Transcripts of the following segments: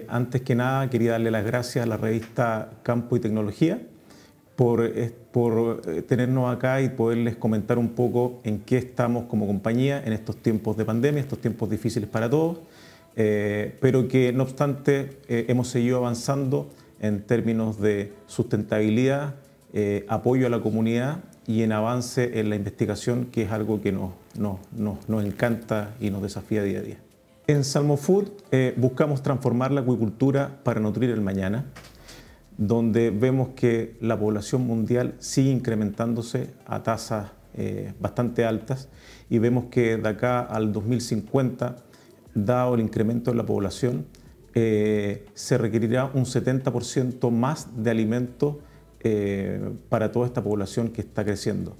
Antes que nada, quería darle las gracias a la revista Campo y Tecnología por tenernos acá y poderles comentar un poco en qué estamos como compañía en estos tiempos de pandemia, estos tiempos difíciles para todos, pero que no obstante hemos seguido avanzando en términos de sustentabilidad, apoyo a la comunidad y en avance en la investigación, que es algo que nos encanta y nos desafía día a día. En Salmon Food buscamos transformar la acuicultura para nutrir el mañana, donde vemos que la población mundial sigue incrementándose a tasas bastante altas y vemos que de acá al 2050, dado el incremento de la población, se requerirá un 70% más de alimentos para toda esta población que está creciendo.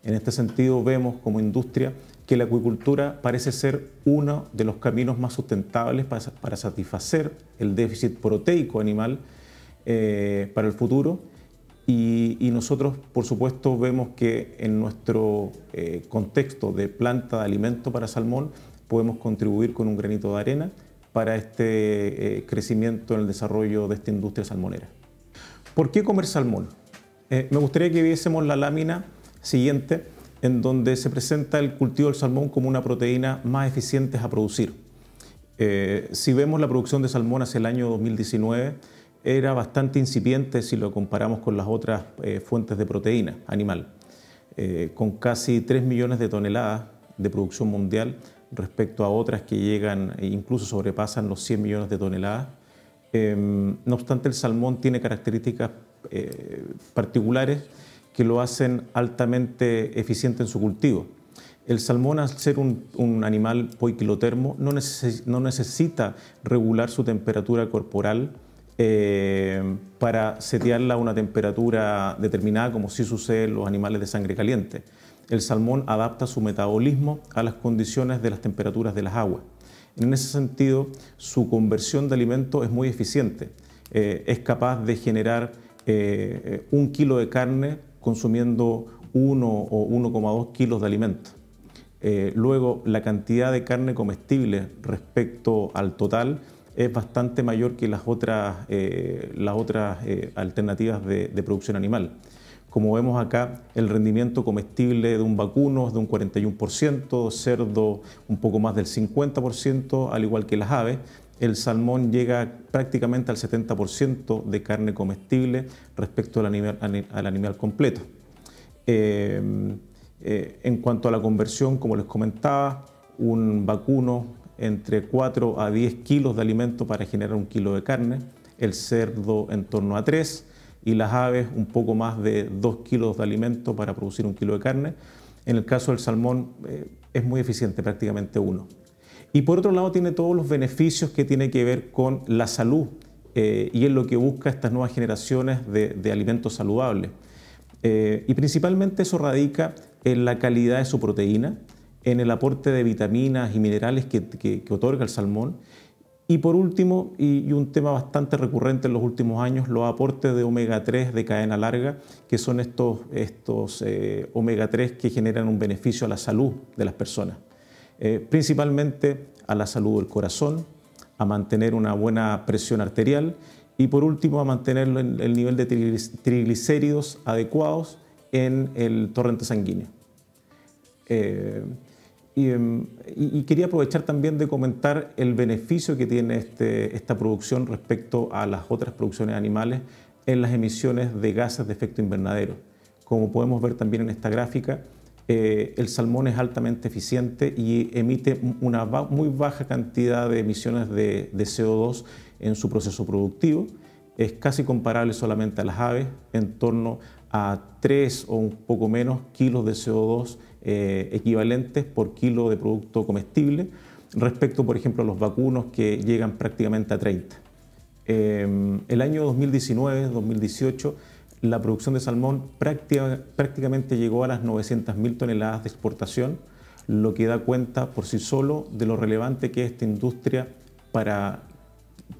En este sentido vemos como industria que la acuicultura parece ser uno de los caminos más sustentables para satisfacer el déficit proteico animal para el futuro y nosotros por supuesto vemos que en nuestro contexto de planta de alimento para salmón podemos contribuir con un granito de arena para este crecimiento en el desarrollo de esta industria salmonera. ¿Por qué comer salmón? Me gustaría que viésemos la lámina siguiente, en donde se presenta el cultivo del salmón como una proteína más eficiente a producir. Si vemos la producción de salmón hacia el año 2019, era bastante incipiente si lo comparamos con las otras fuentes de proteína animal, con casi 3 millones de toneladas de producción mundial respecto a otras que llegan e incluso sobrepasan los 100 millones de toneladas. No obstante, el salmón tiene características particulares que lo hacen altamente eficiente en su cultivo. El salmón, al ser un animal poiquilotermo, no necesita regular su temperatura corporal para setearla a una temperatura determinada, como sí sucede en los animales de sangre caliente. El salmón adapta su metabolismo a las condiciones de las temperaturas de las aguas. En ese sentido, su conversión de alimento es muy eficiente. Es capaz de generar 1 kilo de carne consumiendo 1 o 1,2 kilos de alimento. Luego, la cantidad de carne comestible respecto al total es bastante mayor que las otras alternativas de producción animal. Como vemos acá, el rendimiento comestible de un vacuno es de un 41%, cerdo un poco más del 50%, al igual que las aves. El salmón llega prácticamente al 70% de carne comestible respecto al animal completo. En cuanto a la conversión, como les comentaba, un vacuno entre 4 a 10 kilos de alimento para generar 1 kilo de carne, el cerdo en torno a 3 y las aves un poco más de 2 kilos de alimento para producir 1 kilo de carne. En el caso del salmón es muy eficiente, prácticamente 1. Y por otro lado tiene todos los beneficios que tiene que ver con la salud y es lo que busca estas nuevas generaciones de alimentos saludables. Y principalmente eso radica en la calidad de su proteína, en el aporte de vitaminas y minerales que otorga el salmón. Y por último, y un tema bastante recurrente en los últimos años, los aportes de omega 3 de cadena larga, que son estos omega 3 que generan un beneficio a la salud de las personas. Principalmente a la salud del corazón, a mantener una buena presión arterial y por último a mantener el nivel de triglicéridos adecuados en el torrente sanguíneo. Y quería aprovechar también de comentar el beneficio que tiene esta producción respecto a las otras producciones animales en las emisiones de gases de efecto invernadero. Como podemos ver también en esta gráfica, el salmón es altamente eficiente y emite una muy baja cantidad de emisiones de CO2 en su proceso productivo. Es casi comparable solamente a las aves, en torno a 3 o un poco menos kilos de CO2 equivalentes por kilo de producto comestible, respecto, por ejemplo, a los vacunos que llegan prácticamente a 30. El año 2019-2018, la producción de salmón prácticamente llegó a las 900.000 toneladas de exportación, lo que da cuenta por sí solo de lo relevante que es esta industria para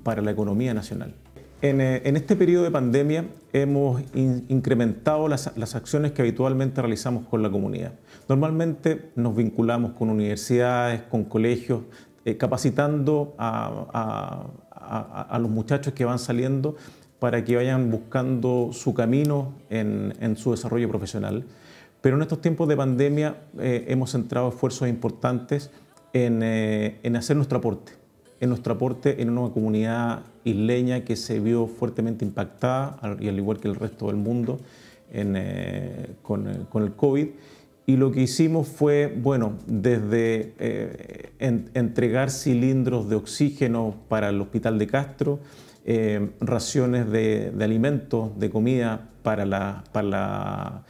la economía nacional. En este periodo de pandemia hemos incrementado las acciones que habitualmente realizamos con la comunidad. Normalmente nos vinculamos con universidades, con colegios, capacitando a a los muchachos que van saliendo para que vayan buscando su camino en su desarrollo profesional. Pero en estos tiempos de pandemia hemos centrado esfuerzos importantes en hacer nuestro aporte, en una comunidad isleña que se vio fuertemente impactada, y al igual que el resto del mundo, con el COVID. Y lo que hicimos fue, bueno, desde entregar cilindros de oxígeno para el Hospital de Castro, raciones de alimentos, de comida para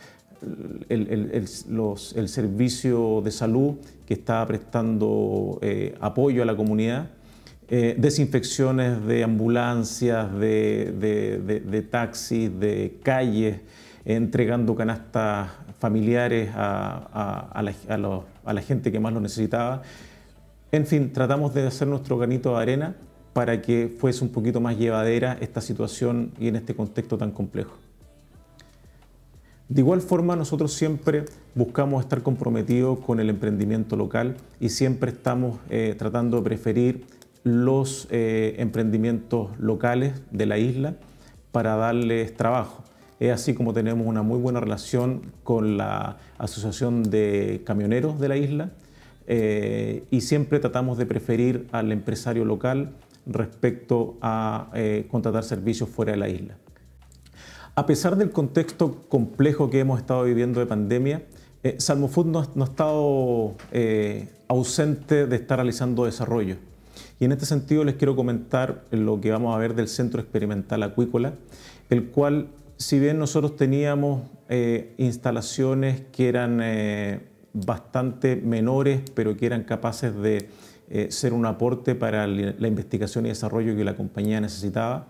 el servicio de salud que estaba prestando apoyo a la comunidad, desinfecciones de ambulancias, de taxis, de calles, entregando canastas familiares a la gente que más lo necesitaba. En fin, tratamos de hacer nuestro granito de arena para que fuese un poquito más llevadera esta situación y en este contexto tan complejo. De igual forma, nosotros siempre buscamos estar comprometidos con el emprendimiento local y siempre estamos tratando de preferir los emprendimientos locales de la isla para darles trabajo. Es así como tenemos una muy buena relación con la Asociación de Camioneros de la isla y siempre tratamos de preferir al empresario local respecto a contratar servicios fuera de la isla. A pesar del contexto complejo que hemos estado viviendo de pandemia, Salmo Food no ha estado ausente de estar realizando desarrollo. Y en este sentido les quiero comentar lo que vamos a ver del Centro Experimental Acuícola, el cual, si bien nosotros teníamos instalaciones que eran bastante menores, pero que eran capaces de ser un aporte para la investigación y desarrollo que la compañía necesitaba,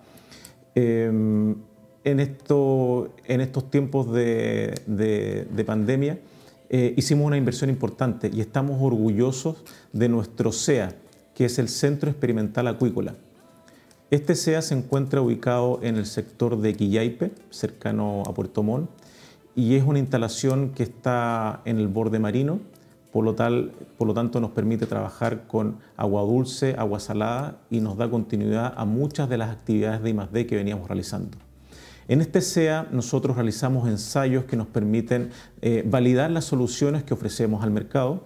en estos tiempos de pandemia hicimos una inversión importante y estamos orgullosos de nuestro CEA, que es el Centro Experimental Acuícola. Este CEA se encuentra ubicado en el sector de Quillaipe, cercano a Puerto Montt, y es una instalación que está en el borde marino, por lo tanto nos permite trabajar con agua dulce, agua salada y nos da continuidad a muchas de las actividades de I+D que veníamos realizando. En este CEA nosotros realizamos ensayos que nos permiten validar las soluciones que ofrecemos al mercado,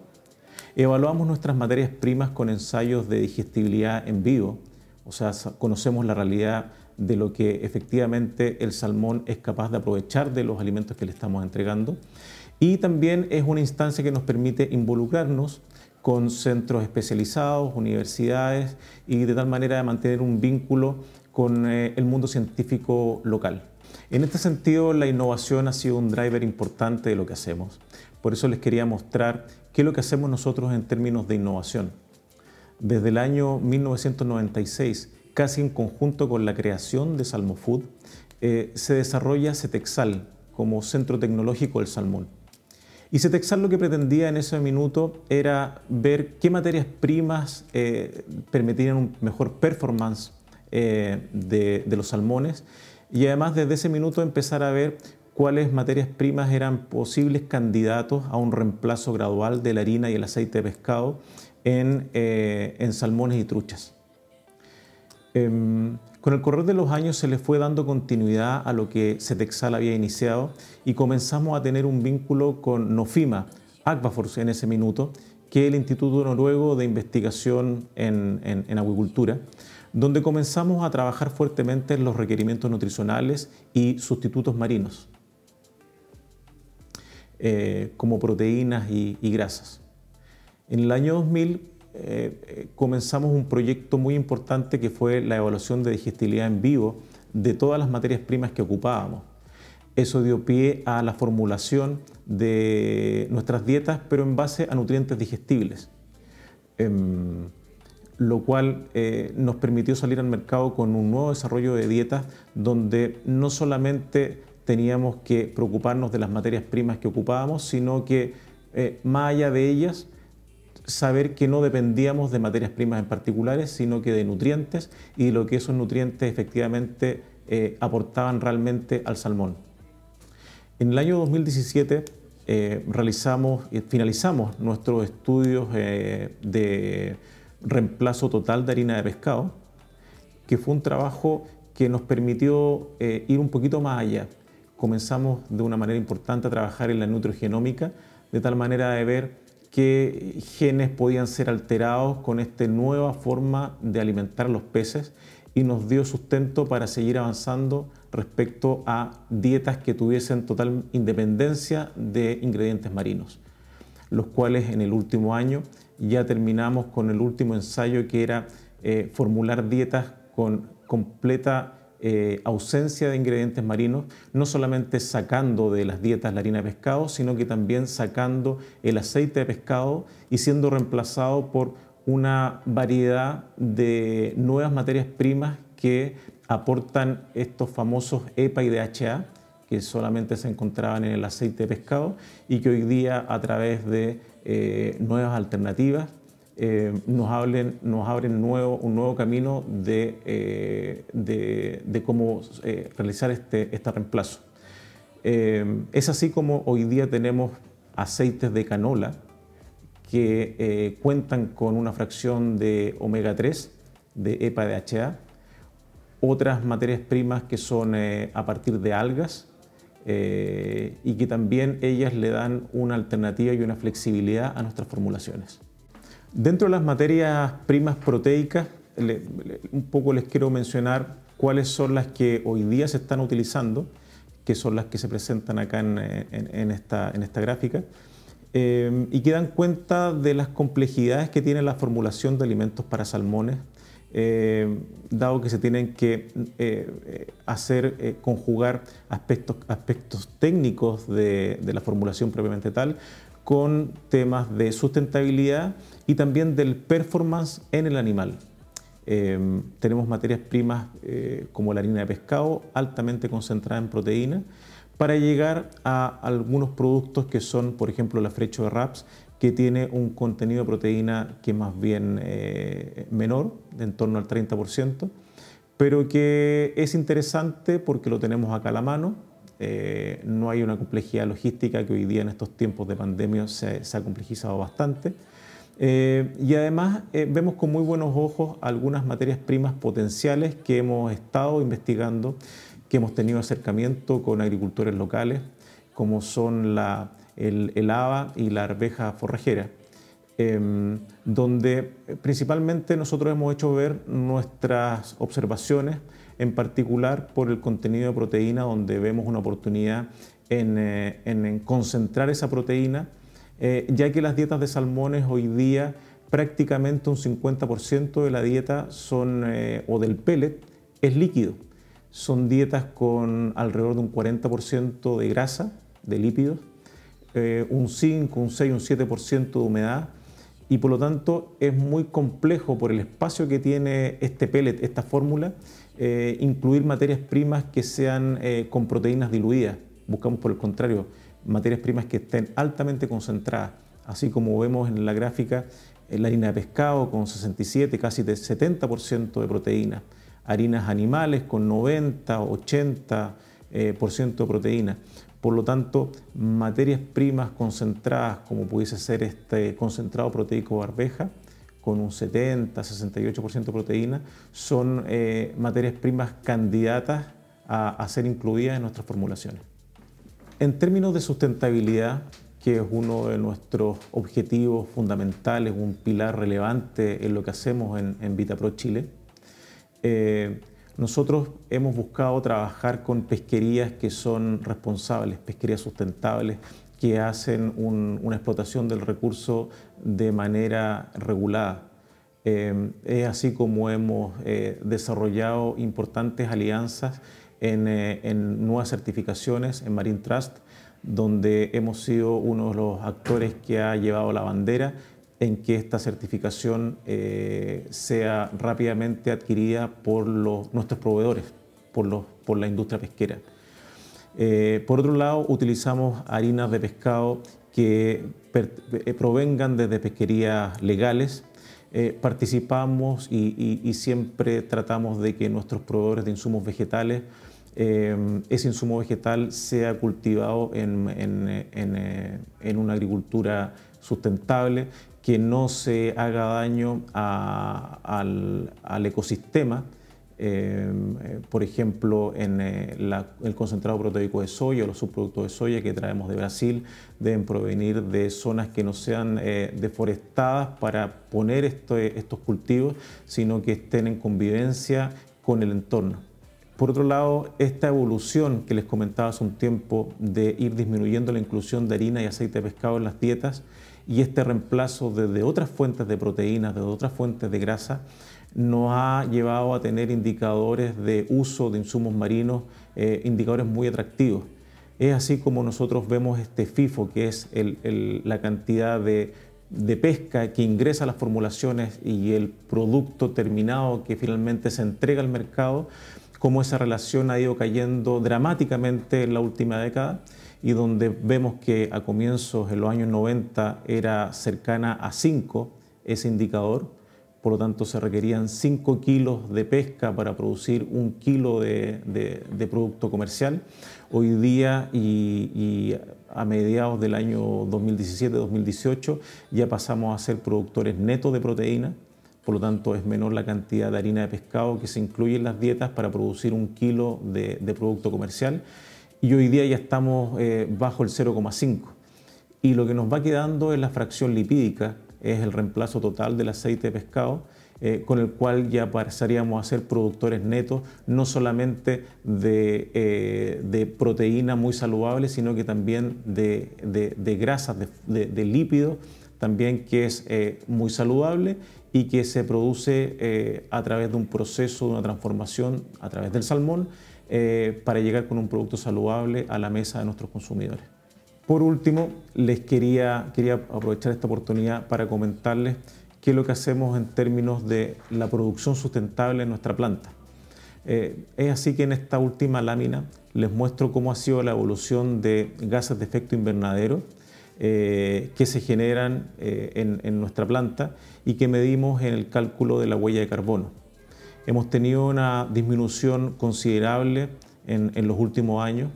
evaluamos nuestras materias primas con ensayos de digestibilidad en vivo, o sea, conocemos la realidad de lo que efectivamente el salmón es capaz de aprovechar de los alimentos que le estamos entregando. Y también es una instancia que nos permite involucrarnos con centros especializados, universidades, y de tal manera de mantener un vínculo con el mundo científico local. En este sentido, la innovación ha sido un driver importante de lo que hacemos. Por eso les quería mostrar qué es lo que hacemos nosotros en términos de innovación. Desde el año 1996, casi en conjunto con la creación de Salmo Food, se desarrolla CETEXAL como Centro Tecnológico del Salmón. Y CETEXAL lo que pretendía en ese minuto era ver qué materias primas permitirían un mejor performance de los salmones y además desde ese minuto empezar a ver cuáles materias primas eran posibles candidatos a un reemplazo gradual de la harina y el aceite de pescado en salmones y truchas. Con el correr de los años se le fue dando continuidad a lo que CETEXAL había iniciado y comenzamos a tener un vínculo con Nofima, Aquaforce en ese minuto, que es el Instituto Noruego de Investigación en Acuicultura, donde comenzamos a trabajar fuertemente en los requerimientos nutricionales y sustitutos marinos, como proteínas y grasas. En el año 2000 comenzamos un proyecto muy importante que fue la evaluación de digestibilidad en vivo de todas las materias primas que ocupábamos. Eso dio pie a la formulación de nuestras dietas, pero en base a nutrientes digestibles, lo cual nos permitió salir al mercado con un nuevo desarrollo de dietas donde no solamente teníamos que preocuparnos de las materias primas que ocupábamos, sino que más allá de ellas, saber que no dependíamos de materias primas en particulares, sino que de nutrientes y de lo que esos nutrientes efectivamente aportaban realmente al salmón. En el año 2017 finalizamos nuestros estudios de reemplazo total de harina de pescado, que fue un trabajo que nos permitió ir un poquito más allá. Comenzamos de una manera importante a trabajar en la nutrogenómica, de tal manera de ver qué genes podían ser alterados con esta nueva forma de alimentar a los peces, y nos dio sustento para seguir avanzando respecto a dietas que tuviesen total independencia de ingredientes marinos, los cuales en el último año ya terminamos con el último ensayo, que era formular dietas con completa ausencia de ingredientes marinos, no solamente sacando de las dietas la harina de pescado, sino que también sacando el aceite de pescado y siendo reemplazado por una variedad de nuevas materias primas que aportan estos famosos EPA y DHA, que solamente se encontraban en el aceite de pescado y que hoy día, a través de nuevas alternativas, nos abren un nuevo camino de cómo realizar este reemplazo. Es así como hoy día tenemos aceites de canola que cuentan con una fracción de omega 3, de EPA-DHA, otras materias primas que son a partir de algas, y que también ellas le dan una alternativa y una flexibilidad a nuestras formulaciones. Dentro de las materias primas proteicas, un poco les quiero mencionar cuáles son las que hoy día se están utilizando, que son las que se presentan acá en esta gráfica, y que dan cuenta de las complejidades que tiene la formulación de alimentos para salmones, dado que se tienen que conjugar aspectos técnicos de la formulación propiamente tal, con temas de sustentabilidad y también del performance en el animal. Tenemos materias primas como la harina de pescado, altamente concentrada en proteína, para llegar a algunos productos que son, por ejemplo, la frecho de raps, que tiene un contenido de proteína que es más bien menor, de en torno al 30%, pero que es interesante porque lo tenemos acá a la mano. No hay una complejidad logística que hoy día, en estos tiempos de pandemia, se ha complejizado bastante. Y además vemos con muy buenos ojos algunas materias primas potenciales que hemos estado investigando, que hemos tenido acercamiento con agricultores locales, como son el haba y la arveja forrajera, donde principalmente nosotros hemos hecho ver nuestras observaciones, en particular por el contenido de proteína, donde vemos una oportunidad en concentrar esa proteína, ya que las dietas de salmones hoy día prácticamente un 50% de la dieta o del pellet es líquido. Son dietas con alrededor de un 40% de grasa, de lípidos, un 5, un 6, un 7% de humedad, y por lo tanto es muy complejo, por el espacio que tiene este pellet, esta fórmula, incluir materias primas que sean con proteínas diluidas. Buscamos, por el contrario, materias primas que estén altamente concentradas, así como vemos en la gráfica la harina de pescado con 67, casi de 70% de proteína, harinas animales con 90, 80% de proteína. Por lo tanto, materias primas concentradas, como pudiese ser este concentrado proteico de arveja, con un 70, 68% de proteína, son materias primas candidatas a ser incluidas en nuestras formulaciones. En términos de sustentabilidad, que es uno de nuestros objetivos fundamentales, un pilar relevante en lo que hacemos en Vitapro Chile, nosotros hemos buscado trabajar con pesquerías que son responsables, pesquerías sustentables, que hacen una explotación del recurso de manera regulada. Es así como hemos desarrollado importantes alianzas en nuevas certificaciones, en Marine Trust, donde hemos sido uno de los actores que ha llevado la bandera en que esta certificación sea rápidamente adquirida por nuestros proveedores, por la industria pesquera. Por otro lado, utilizamos harinas de pescado que provengan desde pesquerías legales. Participamos y siempre tratamos de que nuestros proveedores de insumos vegetales, ese insumo vegetal sea cultivado en una agricultura sustentable, que no se haga daño al ecosistema, por ejemplo, en el concentrado proteico de soya o los subproductos de soya que traemos de Brasil deben provenir de zonas que no sean deforestadas para poner estos cultivos, sino que estén en convivencia con el entorno. Por otro lado, esta evolución que les comentaba hace un tiempo de ir disminuyendo la inclusión de harina y aceite de pescado en las dietas y este reemplazo desde otras fuentes de proteínas, desde otras fuentes de grasa, nos ha llevado a tener indicadores de uso de insumos marinos, indicadores muy atractivos. Es así como nosotros vemos este FIFO, que es la cantidad de pesca que ingresa a las formulaciones y el producto terminado que finalmente se entrega al mercado, cómo esa relación ha ido cayendo dramáticamente en la última década y donde vemos que a comienzos de los años 90 era cercana a 5 ese indicador, por lo tanto se requerían 5 kilos de pesca para producir 1 kilo de producto comercial. Hoy día y a mediados del año 2017-2018 ya pasamos a ser productores netos de proteína. Por lo tanto, es menor la cantidad de harina de pescado que se incluye en las dietas para producir 1 kilo de producto comercial. Y hoy día ya estamos bajo el 0,5. Y lo que nos va quedando es la fracción lipídica, es el reemplazo total del aceite de pescado, con el cual ya pasaríamos a ser productores netos, no solamente de proteína muy saludable, sino que también de grasas, de lípidos, también que es muy saludable y que se produce a través de un proceso, de una transformación a través del salmón para llegar con un producto saludable a la mesa de nuestros consumidores. Por último, les quería aprovechar esta oportunidad para comentarles qué es lo que hacemos en términos de la producción sustentable en nuestra planta. Es así que en esta última lámina les muestro cómo ha sido la evolución de gases de efecto invernadero que se generan en nuestra planta y que medimos en el cálculo de la huella de carbono. Hemos tenido una disminución considerable en los últimos años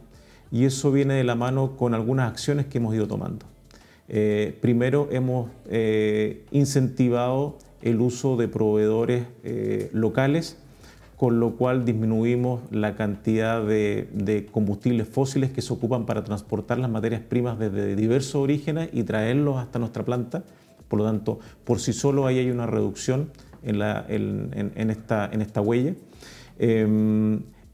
y eso viene de la mano con algunas acciones que hemos ido tomando. Primero, hemos incentivado el uso de proveedores locales, con lo cual disminuimos la cantidad de combustibles fósiles que se ocupan para transportar las materias primas desde diversos orígenes y traerlos hasta nuestra planta. Por lo tanto, por sí solo ahí hay una reducción en esta huella.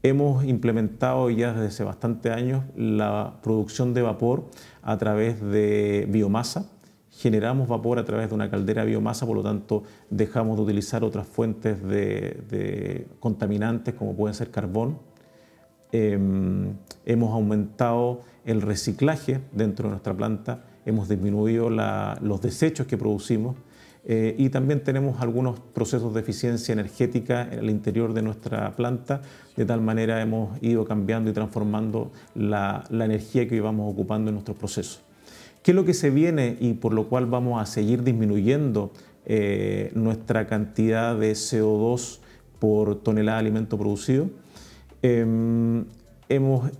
Hemos implementado ya desde hace bastantes años la producción de vapor a través de biomasa. Generamos vapor a través de una caldera de biomasa, por lo tanto dejamos de utilizar otras fuentes de contaminantes como pueden ser carbón. Hemos aumentado el reciclaje dentro de nuestra planta, hemos disminuido los desechos que producimos y también tenemos algunos procesos de eficiencia energética en el interior de nuestra planta, de tal manera hemos ido cambiando y transformando la energía que vamos ocupando en nuestros procesos. ¿Qué es lo que se viene y por lo cual vamos a seguir disminuyendo nuestra cantidad de CO2 por tonelada de alimento producido? Hemos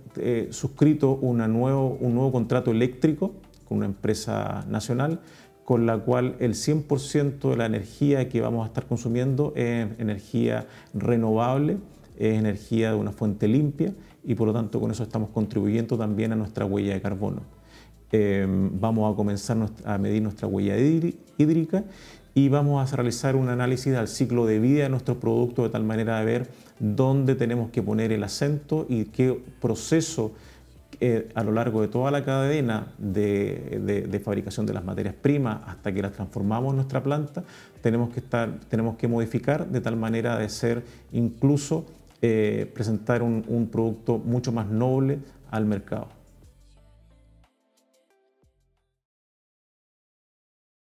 suscrito un nuevo contrato eléctrico con una empresa nacional, con la cual el 100% de la energía que vamos a estar consumiendo es energía renovable, es energía de una fuente limpia y por lo tanto con eso estamos contribuyendo también a nuestra huella de carbono. Vamos a comenzar a medir nuestra huella hídrica y vamos a realizar un análisis del ciclo de vida de nuestros productos de tal manera de ver dónde tenemos que poner el acento y qué proceso a lo largo de toda la cadena de fabricación de las materias primas hasta que las transformamos en nuestra planta, tenemos que modificar de tal manera de ser incluso presentar un producto mucho más noble al mercado.